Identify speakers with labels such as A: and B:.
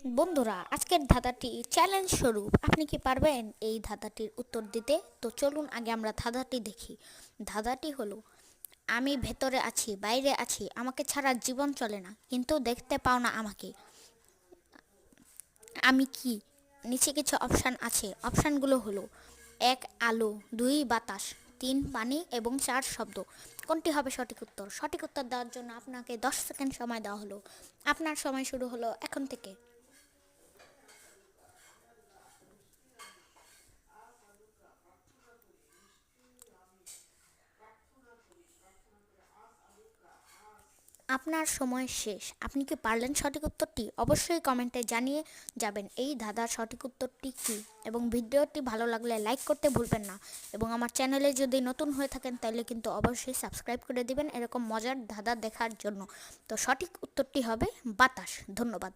A: বন্ধুরা, আজকের ধাঁধাটি চ্যালেঞ্জ স্বরূপ। আপনি কি পারবেন এই ধাঁধাটির উত্তর দিতে? তো চলুন আগে আমরা ধাঁধাটি দেখি। ধাঁধাটি হলো, আমি ভেতরে আছি, বাইরে আছি, আমাকে ছাড়া জীবন চলে না, কিন্তু দেখতে পাও না আমাকে। আমি কি? নিচে কিছু অপশান আছে। অপশানগুলো হলো: 1 আলো, 2 বাতাস, 3 পানি এবং 4 শব্দ। কোনটি হবে সঠিক উত্তর? সঠিক উত্তর দেওয়ার জন্য আপনাকে 10 সেকেন্ড সময় দেওয়া হলো। আপনার সময় শুরু হলো এখন থেকে। আপনার সময় শেষ। আপনি কি পারলেন সঠিক উত্তরটি? অবশ্যই কমেন্টে জানিয়ে যাবেন এই ধাঁধার সঠিক উত্তরটি কী। এবং ভিডিওটি ভালো লাগলে লাইক করতে ভুলবেন না। এবং আমার চ্যানেলে যদি নতুন হয়ে থাকেন তাহলে কিন্তু অবশ্যই সাবস্ক্রাইব করে দিবেন এরকম মজার ধাঁধা দেখার জন্য। তো সঠিক উত্তরটি হবে বাতাস। ধন্যবাদ।